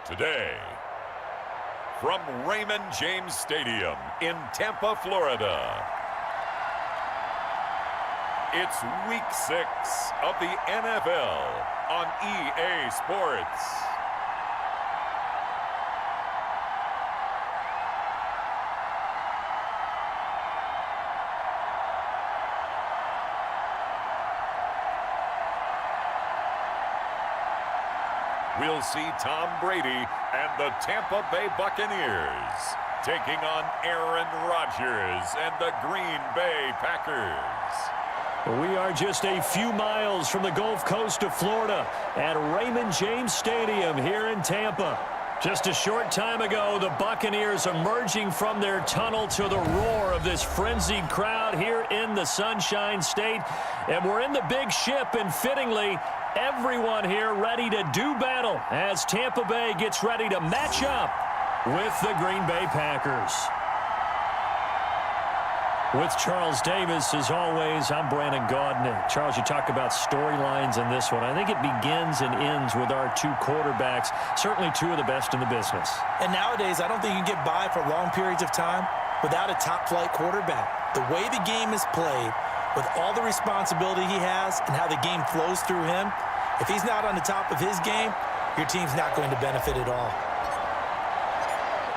Today, from Raymond James Stadium in Tampa, Florida, it's Week 6 of the NFL on EA Sports. We'll see Tom Brady and the Tampa Bay Buccaneers taking on Aaron Rodgers and the Green Bay Packers. We are just a few miles from the Gulf Coast of Florida at Raymond James Stadium here in Tampa. Just a short time ago, the Buccaneers emerging from their tunnel to the roar of this frenzied crowd here in the Sunshine State. And we're in the big ship, and fittingly, everyone here ready to do battle as Tampa Bay gets ready to match up with the Green Bay Packers. With Charles Davis, as always, I'm Brandon Gaudin. Charles, you talk about storylines in this one. I think it begins and ends with our two quarterbacks, certainly two of the best in the business. And nowadays, I don't think you can get by for long periods of time without a top-flight quarterback. The way the game is played, with all the responsibility he has and how the game flows through him, if he's not on the top of his game, your team's not going to benefit at all.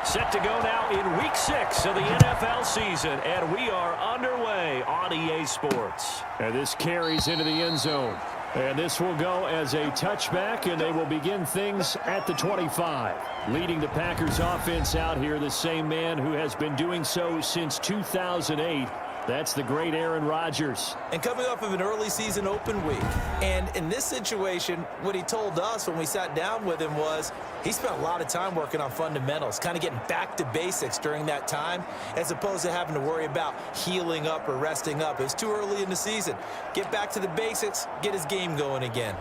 Set to go now in Week 6 of the NFL season, and we are underway on EA Sports. And this carries into the end zone. And this will go as a touchback, and they will begin things at the 25. Leading the Packers offense out here, the same man who has been doing so since 2008. That's the great Aaron Rodgers. And coming off of an early season open week. And in this situation, what he told us when we sat down with him was he spent a lot of time working on fundamentals, kind of getting back to basics during that time, as opposed to having to worry about healing up or resting up. It was too early in the season. Get back to the basics, get his game going again.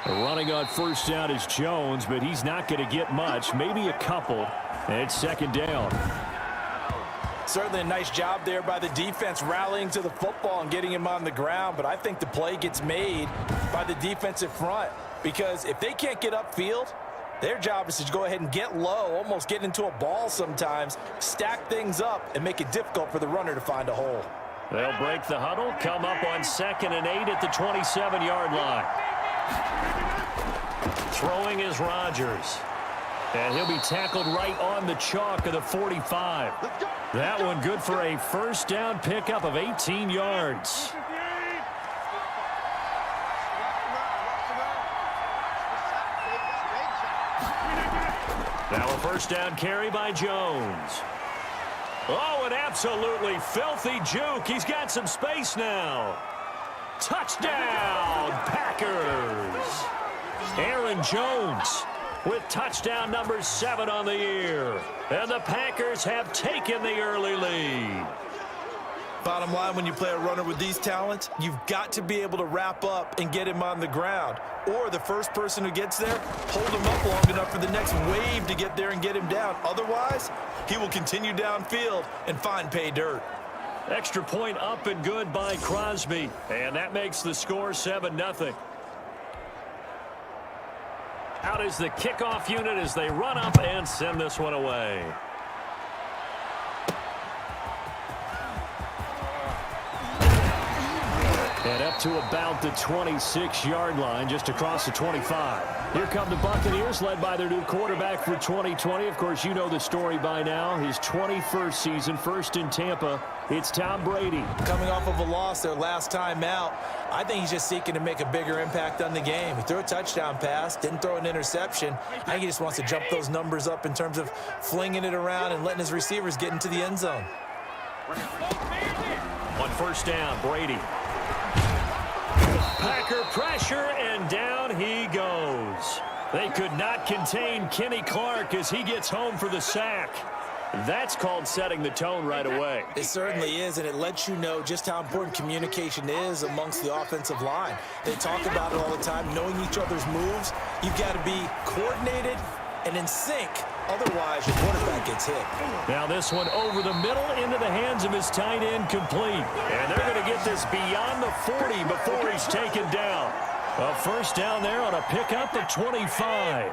Running on first down is Jones, but he's not going to get much, maybe a couple. And it's second down. Certainly a nice job there by the defense rallying to the football and getting him on the ground, but I think the play gets made by the defensive front, because if they can't get upfield, their job is to go ahead and get low, almost get into a ball sometimes, stack things up, and make it difficult for the runner to find a hole. They'll break the huddle, come up on 2nd and 8 at the 27-yard line. Throwing is Rodgers. And he'll be tackled right on the chalk of the 45. That one good for a first down pickup of 18 yards. Now a first down carry by Jones. Oh, an absolutely filthy juke. He's got some space now. Touchdown, Packers. Aaron Jones with touchdown number 7 on the year. And the Packers have taken the early lead. Bottom line, when you play a runner with these talents, you've got to be able to wrap up and get him on the ground. Or the first person who gets there, hold him up long enough for the next wave to get there and get him down. Otherwise, he will continue downfield and find pay dirt. Extra point up and good by Crosby. And that makes the score 7-0. Out is the kickoff unit as they run up and send this one away. And up to about the 26-yard line, just across the 25. Here come the Buccaneers, led by their new quarterback for 2020. Of course, you know the story by now. His 21st season, first in Tampa. It's Tom Brady. Coming off of a loss their last time out, I think he's just seeking to make a bigger impact on the game. He threw a touchdown pass, didn't throw an interception. I think he just wants to jump those numbers up in terms of flinging it around and letting his receivers get into the end zone. On first down, Brady. Packer pressure, and down he goes. They could not contain Kenny Clark as he gets home for the sack. That's called setting the tone right away. It certainly is, and it lets you know just how important communication is amongst the offensive line. They talk about it all the time, knowing each other's moves. You've got to be coordinated and in sync. Otherwise, your quarterback gets hit. Now this one over the middle into the hands of his tight end, complete. And they're going to get this beyond the 40 before he's taken down. A first down there on a pickup of 25.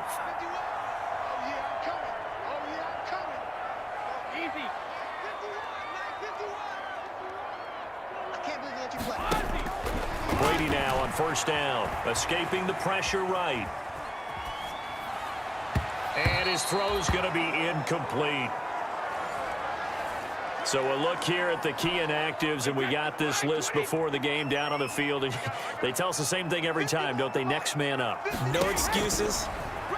Brady now on first down, escaping the pressure right. And his throw's going to be incomplete. So a look here at the key inactives, and we got this list before the game down on the field. And they tell us the same thing every time, don't they? Next man up. No excuses.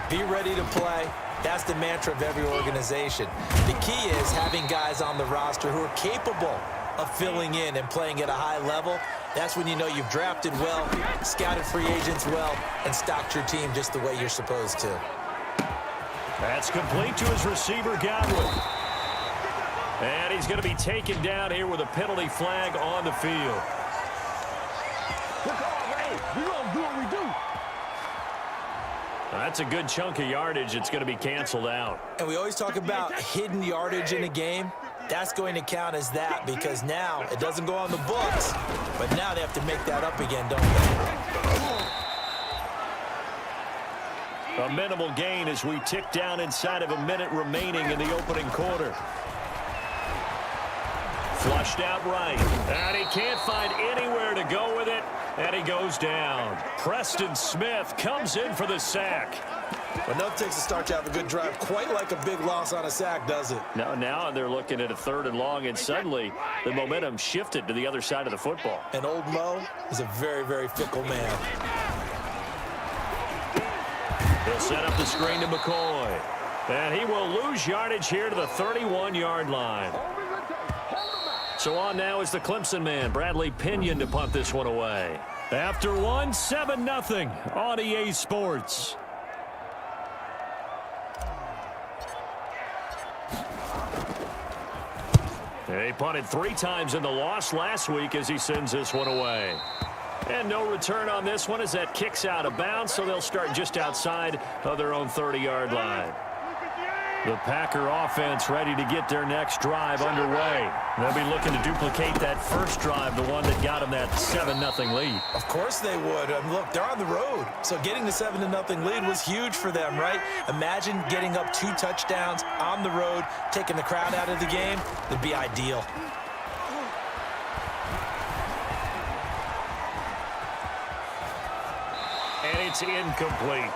Be ready to play. That's the mantra of every organization. The key is having guys on the roster who are capable of filling in and playing at a high level. That's when you know you've drafted well, scouted free agents well, and stocked your team just the way you're supposed to. That's complete to his receiver, Godwin. And he's going to be taken down here with a penalty flag on the field. That's a good chunk of yardage. It's going to be canceled out. And we always talk about hidden yardage in a game. That's going to count as that because now it doesn't go on the books, but now they have to make that up again, don't they? A minimal gain as we tick down inside of a minute remaining in the opening quarter. Flushed out right. And he can't find anywhere to go with it. And he goes down. Preston Smith comes in for the sack. But nothing takes a start to have a good drive quite like a big loss on a sack, does it? Now they're looking at a 3rd and long, and suddenly the momentum shifted to the other side of the football. And old Mo is a very, very fickle man. He'll set up the screen to McCoy. And he will lose yardage here to the 31-yard line. So on now is the Clemson man, Bradley Pinion, to punt this one away. After one, 7-0 on EA Sports. He punted 3 times in the loss last week as he sends this one away. And no return on this one as that kicks out of bounds, so they'll start just outside of their own 30-yard line. The Packer offense ready to get their next drive underway. They'll be looking to duplicate that first drive, the one that got them that 7-0 lead. Of course they would. Look, they're on the road. So getting the 7-0 lead was huge for them, right? Imagine getting up 2 touchdowns on the road, taking the crowd out of the game. It'd be ideal. And it's incomplete.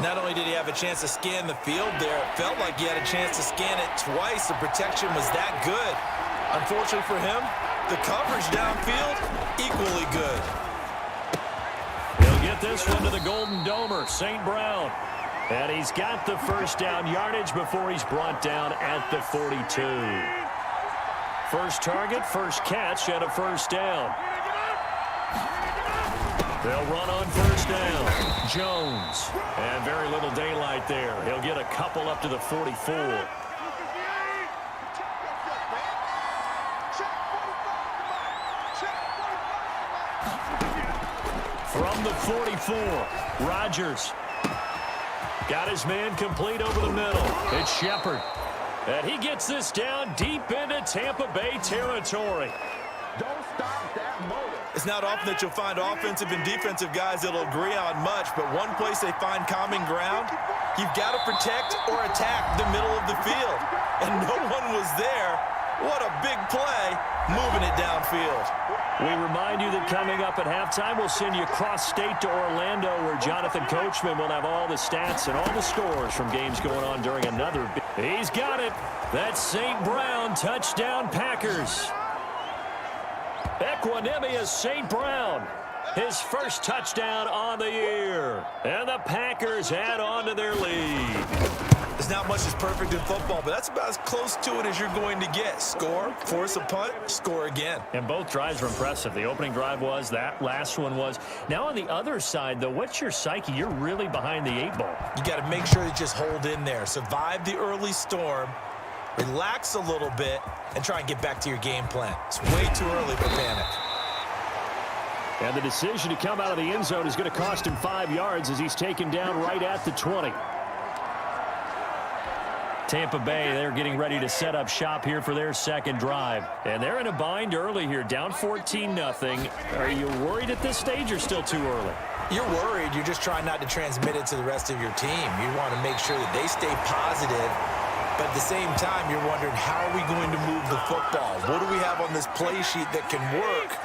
Not only did he have a chance to scan the field there, it felt like he had a chance to scan it twice. The protection was that good. Unfortunately for him, the coverage downfield, equally good. He'll get this one to the Golden Domer, St. Brown. And he's got the first down yardage before he's brought down at the 42. First target, first catch, and a first down. They'll run on first down. Jones. And very little daylight there. He'll get a couple up to the 44. From the 44, Rodgers. Got his man complete over the middle. It's Shepard. And he gets this down deep into Tampa Bay territory. Don't stop that motor. It's not often that you'll find offensive and defensive guys that'll agree on much, but one place they find common ground, you've got to protect or attack the middle of the field. And no one was there. What a big play, moving it downfield. We remind you that coming up at halftime, we'll send you cross-state to Orlando, where Jonathan Coachman will have all the stats and all the scores from games going on during another. He's got it. That's St. Brown, touchdown Packers. Equanimous St. Brown, his first touchdown on the year. And the Packers add on to their lead. There's not much that's perfect in football, but that's about as close to it as you're going to get. Score, force a punt, score again. And both drives were impressive. The opening drive was, that last one was. Now on the other side, though, what's your psyche? You're really behind the 8 ball. You got to make sure you just hold in there. Survive the early storm, relax a little bit, and try and get back to your game plan. It's way too early for panic. And the decision to come out of the end zone is going to cost him 5 yards as he's taken down right at the 20. Tampa Bay, they're getting ready to set up shop here for their second drive. And they're in a bind early here, down 14-0. Are you worried at this stage or still too early? You're worried. You're just trying not to transmit it to the rest of your team. You want to make sure that they stay positive. But at the same time, you're wondering, how are we going to move the football? What do we have on this play sheet that can work?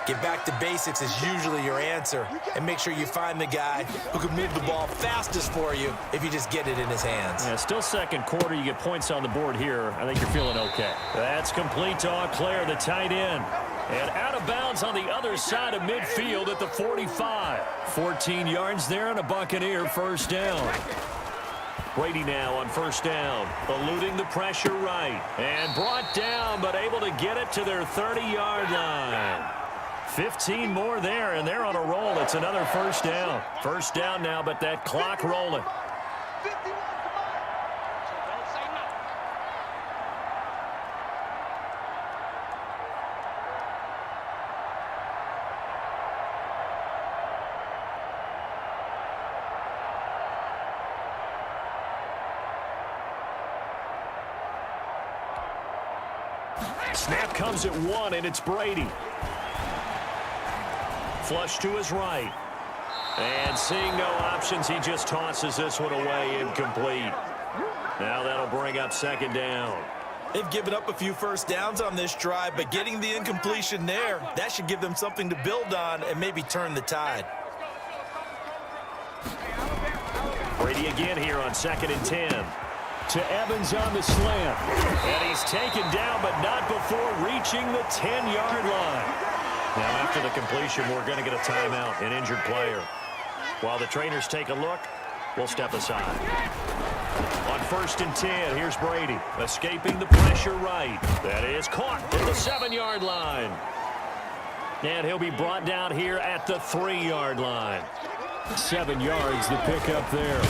Get back to basics is usually your answer. And make sure you find the guy who can move the ball fastest for you if you just get it in his hands. Yeah, still second quarter. You get points on the board here. I think you're feeling okay. That's complete to Auclair, the tight end. And out of bounds on the other side of midfield at the 45. 14 yards there and a Buccaneer first down. Brady now on first down, eluding the pressure right. And brought down, but able to get it to their 30-yard line. 15 more there, and they're on a roll. It's another first down. First down now, but that clock rolling. Snap comes at 1, and it's Brady. Flush to his right. And seeing no options, he just tosses this one away, incomplete. Now that'll bring up second down. They've given up a few first downs on this drive, but getting the incompletion there, that should give them something to build on and maybe turn the tide. Brady again here on 2nd and 10. To Evans on the slant. And he's taken down, but not before reaching the 10-yard line. Now, after the completion, we're going to get a timeout, an injured player. While the trainers take a look, we'll step aside. On 1st and 10, here's Brady, escaping the pressure right. That is caught at the 7-yard line. And he'll be brought down here at the 3-yard line. 7 yards, the pickup there.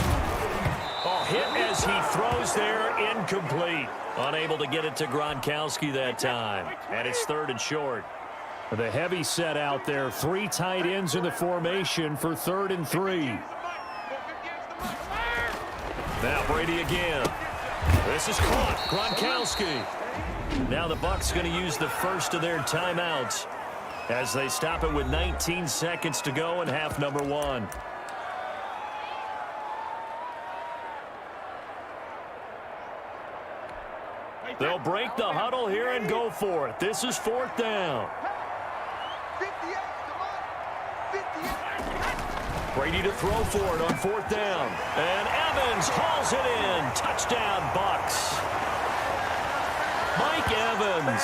Oh, hit as he throws there, incomplete. Unable to get it to Gronkowski that time. And it's 3rd and short. The heavy set out there. 3 tight ends in the formation for 3rd and 3. Now Brady again. This is caught. Gronkowski. Now the Bucs going to use the first of their timeouts as they stop it with 19 seconds to go in half number 1. They'll break the huddle here and go for it. This is 4th down. Brady to throw for it on 4th down. And Evans hauls it in. Touchdown, Bucs. Mike Evans,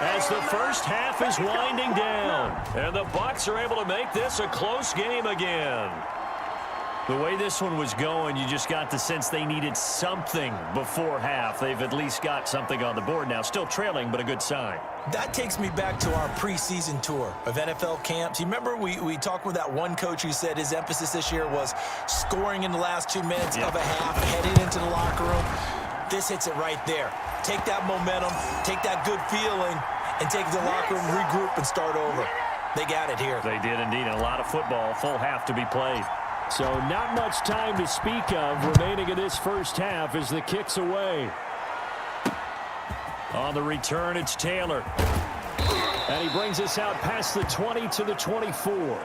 as the first half is winding down. And the Bucs are able to make this a close game again. The way this one was going, you just got the sense they needed something before half. They've at least got something on the board now. Still trailing, but a good sign. That takes me back to our preseason tour of NFL camps. You remember we talked with that one coach who said his emphasis this year was scoring in the last 2 minutes of a half, heading into the locker room. This hits it right there. Take that momentum, take that good feeling, and take the locker room, regroup, and start over. They got it here. They did indeed. A lot of football, full half to be played. So not much time to speak of remaining in this first half as the kick's away. On the return, it's Taylor. And he brings us out past the 20 to the 24.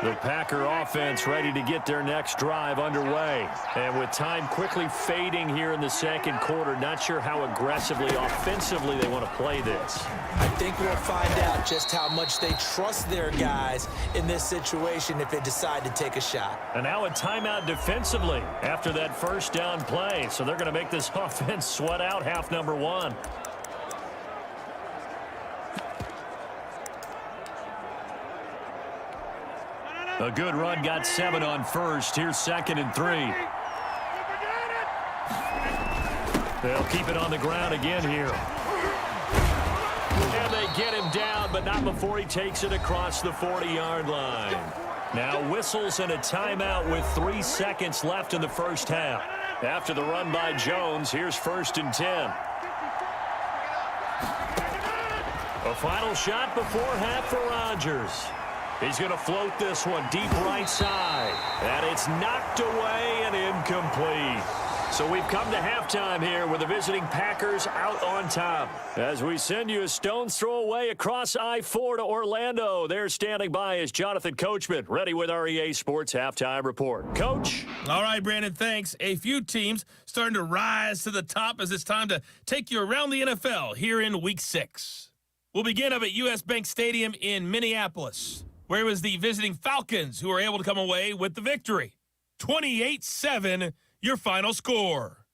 The Packer offense ready to get their next drive underway. And with time quickly fading here in the second quarter, not sure how aggressively, offensively they want to play this. I think we'll find out just how much they trust their guys in this situation if they decide to take a shot. And now a timeout defensively after that first down play. So they're going to make this offense sweat out half number 1. A good run, got 7 on first. Here's 2nd and 3. They'll keep it on the ground again here. And they get him down, but not before he takes it across the 40-yard line. Now whistles and a timeout with 3 seconds left in the first half. After the run by Jones, here's 1st and 10. A final shot before half for Rodgers. He's going to float this one deep right side. And it's knocked away and incomplete. So we've come to halftime here with the visiting Packers out on top. As we send you a stone's throw away across I-4 to Orlando. There standing by is Jonathan Coachman, ready with our EA Sports Halftime Report. Coach? All right, Brandon, thanks. A few teams starting to rise to the top as it's time to take you around the NFL here in Week 6. We'll begin up at U.S. Bank Stadium in Minneapolis, where it was the visiting Falcons who were able to come away with the victory. 28-7. Your final score.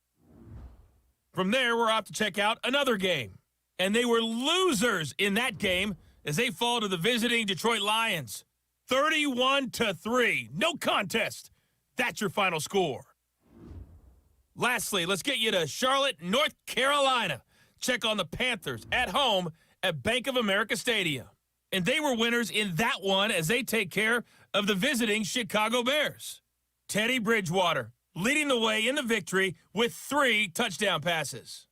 From there, we're off to check out another game. And they were losers in that game as they fall to the visiting Detroit Lions. 31-3. No contest. That's your final score. Lastly, let's get you to Charlotte, North Carolina. Check on the Panthers at home at Bank of America Stadium. And they were winners in that one as they take care of the visiting Chicago Bears. Teddy Bridgewater leading the way in the victory with 3 touchdown passes.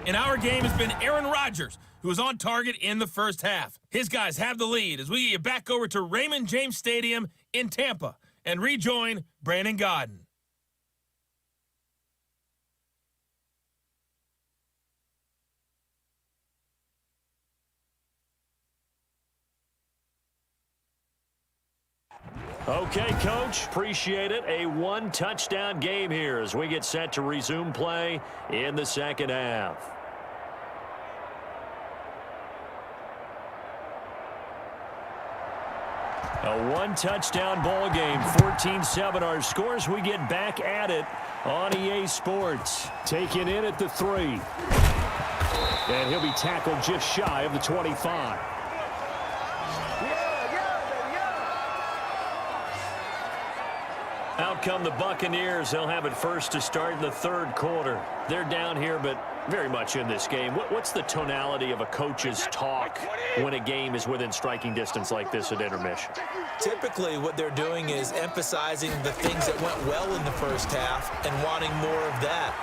And our game has been Aaron Rodgers, who was on target in the first half. His guys have the lead as we get you back over to Raymond James Stadium in Tampa and rejoin Brandon Godden. Okay, Coach, appreciate it. A 1-touchdown game here as we get set to resume play in the second half. A 1-touchdown ball game, 14-7 our scores. We get back at it on EA Sports. Taken in at the 3. And he'll be tackled just shy of the 25. Out come the Buccaneers. They'll have it first to start in the third quarter. They're down here, but very much in this game. What's the tonality of a coach's talk when a game is within striking distance like this at intermission? Typically, what they're doing is emphasizing the things that went well in the first half and wanting more of that.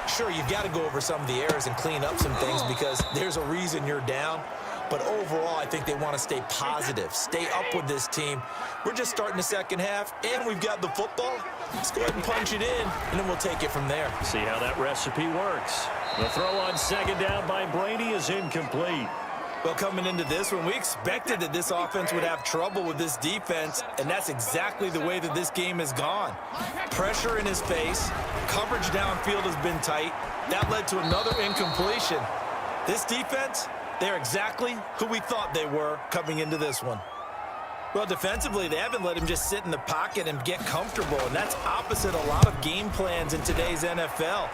Sure, you've got to go over some of the errors and clean up some things because there's a reason you're down. But overall, I think they want to stay positive, stay up with this team. We're just starting the second half, and we've got the football. Let's go ahead and punch it in, and then we'll take it from there. See how that recipe works. The throw on second down by Brady is incomplete. Well, coming into this one, we expected that this offense would have trouble with this defense, and that's exactly the way that this game has gone. Pressure in his face, coverage downfield has been tight. That led to another incompletion. This defense, they're exactly who we thought they were coming into this one. Well, defensively, they haven't let him just sit in the pocket and get comfortable, and that's opposite a lot of game plans in today's NFL.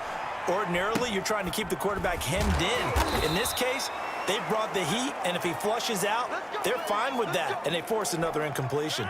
Ordinarily, you're trying to keep the quarterback hemmed in. In this case, they brought the heat, and if he flushes out, they're fine with that, and they force another incompletion.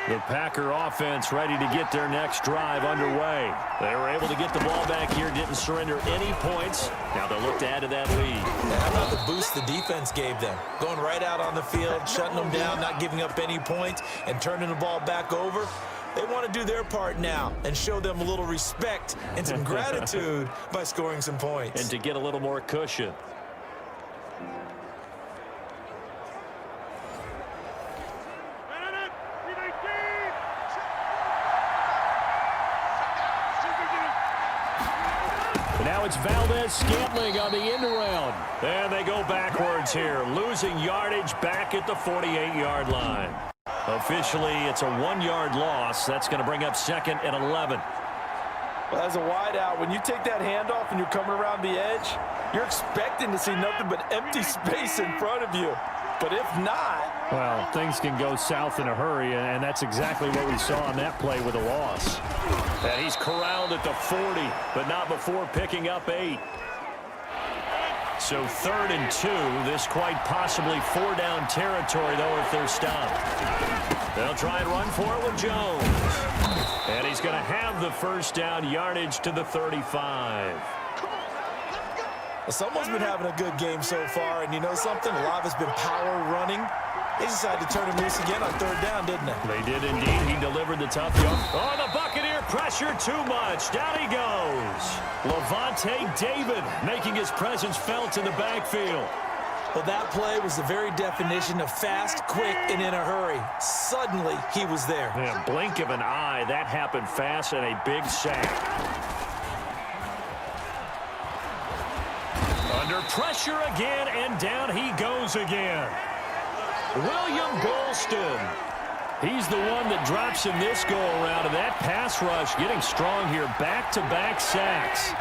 The Packer offense ready to get their next drive underway. They were able to get the ball back here, didn't surrender any points. Now they'll look to add to that lead. And how about the boost the defense gave them? Going right out on the field, shutting them down, not giving up any points, and turning the ball back over. They want to do their part now and show them a little respect and some gratitude by scoring some points. And to get a little more cushion. Now it's Valdez-Scantling on the end around. And they go backwards here, losing yardage back at the 48-yard line. Officially, it's a 1-yard loss. That's going to bring up 2nd and 11. Well, as a wideout, when you take that handoff and you're coming around the edge, you're expecting to see nothing but empty space in front of you. But if not... Well, things can go south in a hurry, and that's exactly what we saw on that play with a loss. And he's corralled at the 40, but not before picking up 8. So 3rd and 2, this quite possibly 4-down territory, though, if they're stopped. They'll try and run for it with Jones. And he's going to have the first down, yardage to the 35. Well, someone's been having a good game so far, and you know something? A lot of it's been power running. They decided to turn him loose again on 3rd down, didn't they? They did indeed. He delivered the tough young. Oh, the Buccaneer pressure too much. Down he goes. Levante David making his presence felt in the backfield. Well, that play was the very definition of fast, quick, and in a hurry. Suddenly, he was there. Yeah, blink of an eye, that happened fast, and a big sack. Under pressure again, and down he goes again. William Golston. He's the one that drops in this go-around, and that pass rush getting strong here. Back-to-back sacks.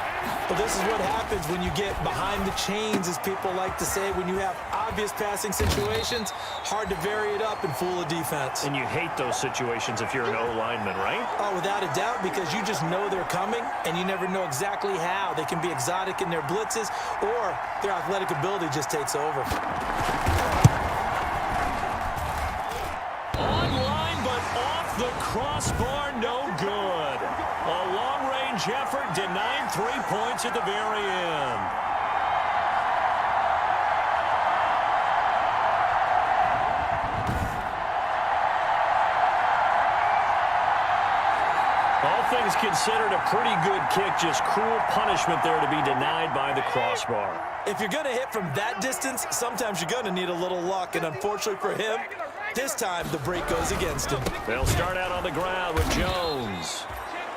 Well, this is what happens when you get behind the chains, as people like to say. When you have obvious passing situations, hard to vary it up and fool a defense. And you hate those situations if you're an O-lineman, right? Oh, without a doubt, because you just know they're coming, and you never know exactly how. They can be exotic in their blitzes, or their athletic ability just takes over. Online, but off the crossbar, no good. A long-range effort denied 3 points at the very end. All things considered, a pretty good kick, just cruel punishment there to be denied by the crossbar. If you're going to hit from that distance, sometimes you're going to need a little luck, and unfortunately for him, this time the break goes against him. They'll start out on the ground with Jones.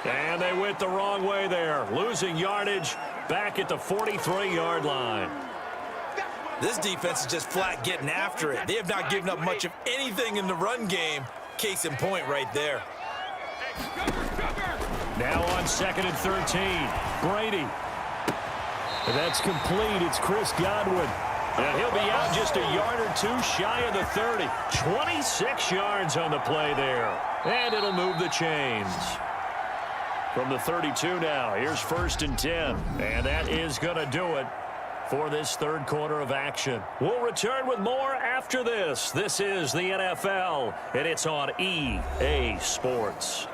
And they went the wrong way there, losing yardage back at the 43-yard line. This defense is just flat getting after it. They have not given up much of anything in the run game. Case in point right there. Now on 2nd and 13, Brady. And that's complete. It's Chris Godwin. And he'll be out just a yard or two shy of the 30. 26 yards on the play there. And it'll move the chains. From the 32 now, here's 1st and 10. And that is going to do it for this third quarter of action. We'll return with more after this. This is the NFL, and it's on EA Sports.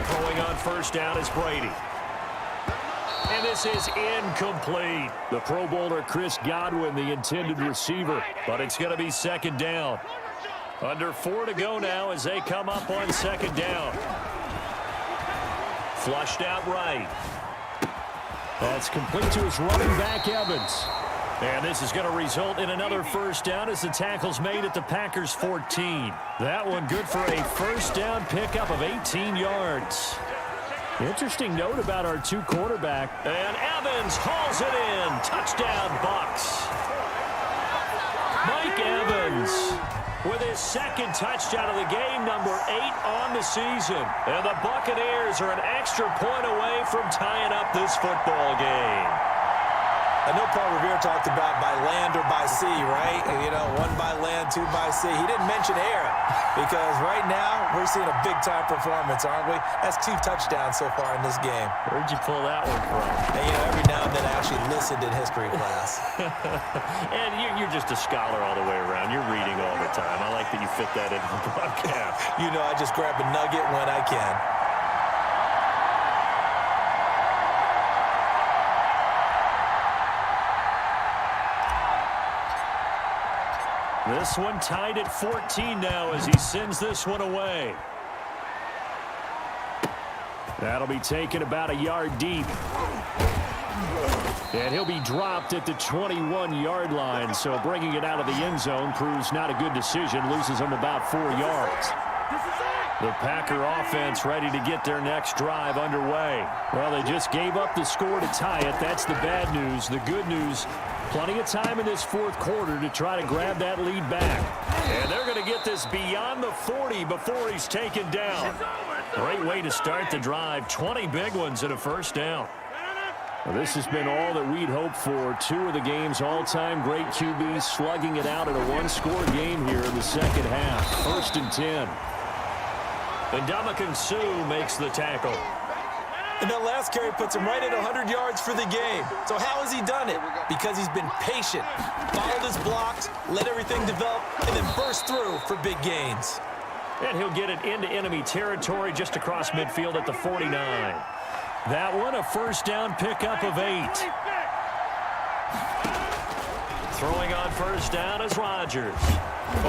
Throwing on 1st down is Brady. And this is incomplete. The Pro Bowler Chris Godwin, the intended receiver. But it's going to be 2nd down. Under 4 to go now as they come up on 2nd down. Flushed out right. That's complete to his running back, Evans. And this is going to result in another 1st down as the tackle's made at the Packers' 14. That one good for a 1st down pickup of 18 yards. Interesting note about our 2 quarterback. And Evans hauls it in. Touchdown, Bucs. Mike Evans with his 2nd touchdown of the game, number 8 on the season. And the Buccaneers are an extra point away from tying up this football game. I know Paul Revere talked about by land or by sea, right? You know, 1 by land, 2 by sea. He didn't mention air because right now we're seeing a big-time performance, aren't we? That's 2 touchdowns so far in this game. Where'd you pull that one from? And, you know, every now and then I actually listened in history class. And you're just a scholar all the way around. You're reading all the time. I like that you fit that into the broadcast. You know, I just grab a nugget when I can. This one tied at 14 now as he sends this one away. That'll be taken about a yard deep. And he'll be dropped at the 21-yard line, so bringing it out of the end zone proves not a good decision, loses him about 4 yards. The Packer offense ready to get their next drive underway. Well, they just gave up the score to tie it. That's the bad news. The good news, plenty of time in this 4th quarter to try to grab that lead back. And they're going to get this beyond the 40 before he's taken down. Great way to start the drive. 20 big ones and a 1st down. Well, this has been all that we'd hoped for. 2 of the game's all-time great QBs slugging it out in a 1-score game here in the 2nd half. 1st and 10. And Ndamukong Suh makes the tackle. And that last carry puts him right at 100 yards for the game. So how has he done it? Because he's been patient, followed his blocks, let everything develop, and then burst through for big gains. And he'll get it into enemy territory just across midfield at the 49. That one, a 1st down pickup of 8. Throwing on 1st down is Rodgers.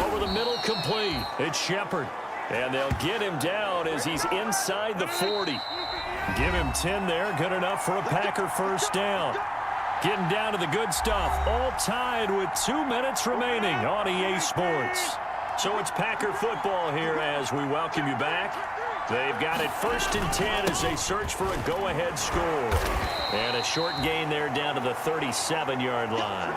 Over the middle, complete. It's Shepard. And they'll get him down as he's inside the 40. Give him 10 there. Good enough for a Packer first down. Getting down to the good stuff. All tied with 2 minutes remaining on EA Sports. So it's Packer football here as we welcome you back. They've got it 1st and 10 as they search for a go-ahead score. And a short gain there down to the 37-yard line.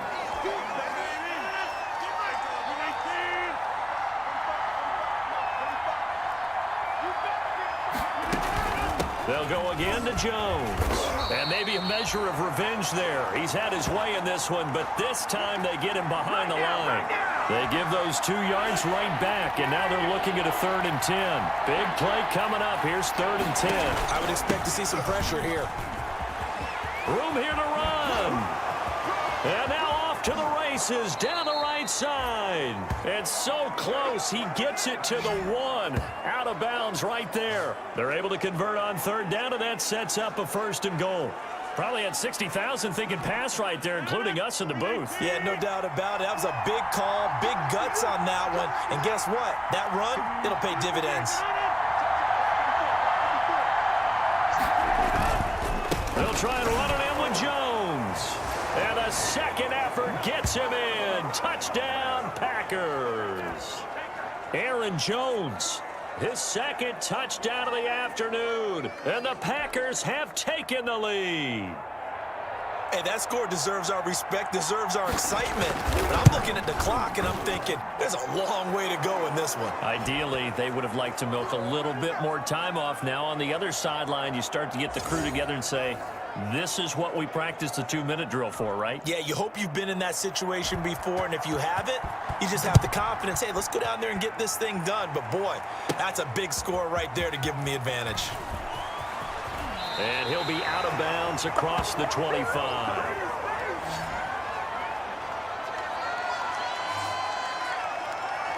They'll go again to Jones. And maybe a measure of revenge there. He's had his way in this one, but this time they get him behind the line. They give those 2 yards right back, and now they're looking at a 3rd and 10. Big play coming up. Here's 3rd and 10. I would expect to see some pressure here. Room here to run. And now off to the races down the right side. It's so close. He gets it to the 1. Out of bounds right there. They're able to convert on 3rd down, and that sets up a 1st and goal. Probably had 60,000 thinking pass right there, including us in the booth. Yeah, no doubt about it. That was a big call, big guts on that one. And guess what? That run, it'll pay dividends. They'll try and run it in with Jones. And a second effort gets him in. Touchdown, Packers. Aaron Jones, his 2nd touchdown of the afternoon. And the Packers have taken the lead. Hey, that score deserves our respect, deserves our excitement. But I'm looking at the clock, and I'm thinking, there's a long way to go in this one. Ideally, they would have liked to milk a little bit more time off. Now on the other sideline, you start to get the crew together and say, this is what we practiced the 2-minute drill for, right? Yeah, you hope you've been in that situation before, and if you haven't, you just have the confidence, hey, let's go down there and get this thing done. But, boy, that's a big score right there to give them the advantage. And he'll be out of bounds across the 25.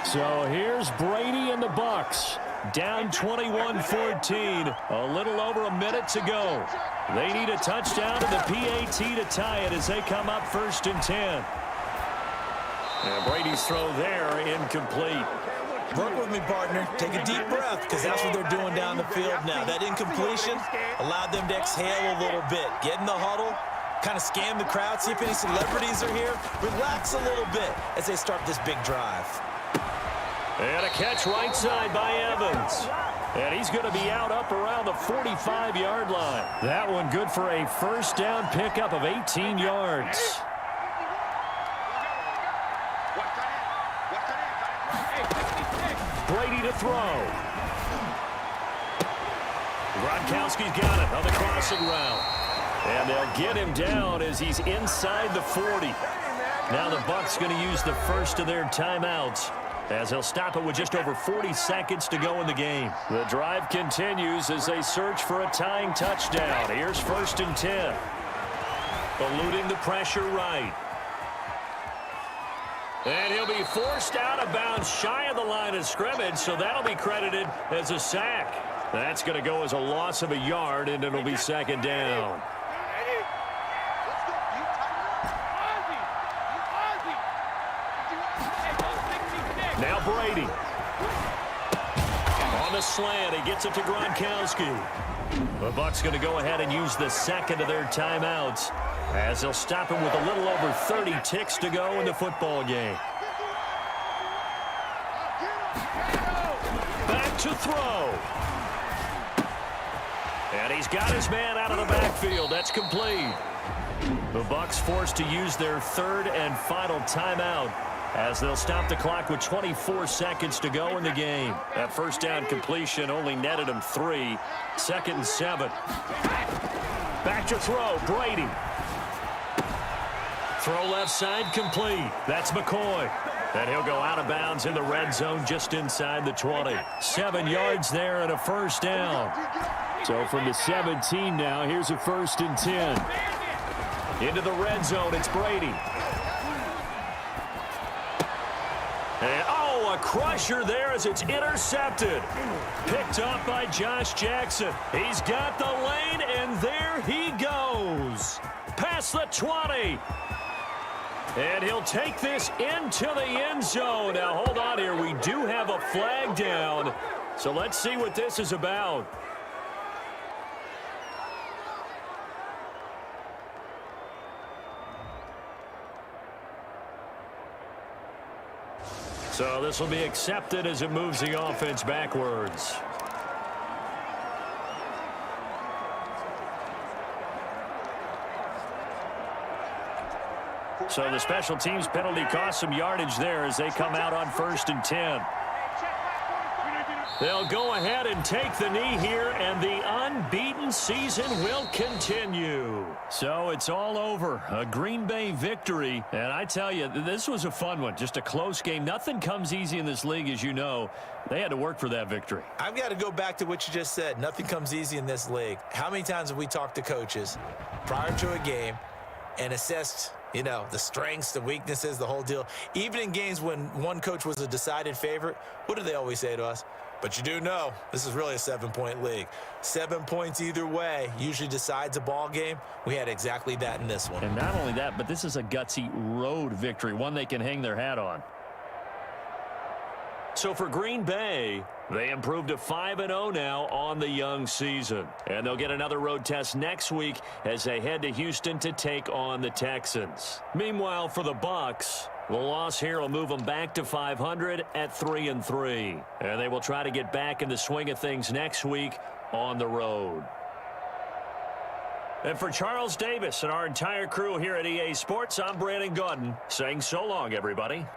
So here's Brady and the Bucs. Down 21-14. A little over a minute to go. They need a touchdown and the PAT to tie it as they come up 1st and 10. And Brady's throw there incomplete. Work with me, partner. Take a deep breath, because that's what they're doing down the field now. That incompletion allowed them to exhale a little bit. Get in the huddle, kind of scan the crowd, see if any celebrities are here. Relax a little bit as they start this big drive. And a catch right side by Evans. And he's going to be out up around the 45-yard line. That one good for a first down pickup of 18 yards. Brady to throw. Gronkowski's got it on the crossing route. And they'll get him down as he's inside the 40. Now the Bucs going to use the first of their timeouts as they'll stop it with just over 40 seconds to go in the game. The drive continues as they search for a tying touchdown. Here's 1st and 10. Eluding the pressure right. And he'll be forced out of bounds shy of the line of scrimmage, so that'll be credited as a sack. That's going to go as a loss of a yard, and it'll be 2nd down. Now Brady. On the slant, he gets it to Gronkowski. The Bucs going to go ahead and use the 2nd of their timeouts as they'll stop him with a little over 30 ticks to go in the football game. Back to throw. And he's got his man out of the backfield. That's complete. The Bucs forced to use their 3rd and final timeout as they'll stop the clock with 24 seconds to go in the game. That first down completion only netted him 3. 2nd and 7. Back to throw. Brady. Throw left side complete. That's McCoy. And he'll go out of bounds in the red zone just inside the 20. 7 yards there and a first down. So from the 17 now, here's a 1st and 10. Into the red zone, it's Brady. And, oh, a crusher there as it's intercepted. Picked up by Josh Jackson. He's got the lane, and there he goes. Past the 20. And he'll take this into the end zone. Now, hold on here. We do have a flag down. So let's see what this is about. So this will be accepted as it moves the offense backwards. So the special teams penalty cost some yardage there as they come out on 1st and 10. They'll go ahead and take the knee here, and the unbeaten season will continue. So it's all over. A Green Bay victory. And I tell you, this was a fun one. Just a close game. Nothing comes easy in this league, as you know. They had to work for that victory. I've got to go back to what you just said. Nothing comes easy in this league. How many times have we talked to coaches prior to a game and assessed, you know, the strengths, the weaknesses, the whole deal? Even in games when one coach was a decided favorite, what do they always say to us? But you do know this is really a 7-point league. 7 points either way usually decides a ball game. We had exactly that in this one. And not only that, but this is a gutsy road victory, one they can hang their hat on. So for Green Bay, they improved to 5-0 now on the young season. And they'll get another road test next week as they head to Houston to take on the Texans. Meanwhile, for the Bucs, the loss here will move them back to 500 at 3-3. And they will try to get back in the swing of things next week on the road. And for Charles Davis and our entire crew here at EA Sports, I'm Brandon Gaudin saying so long, everybody.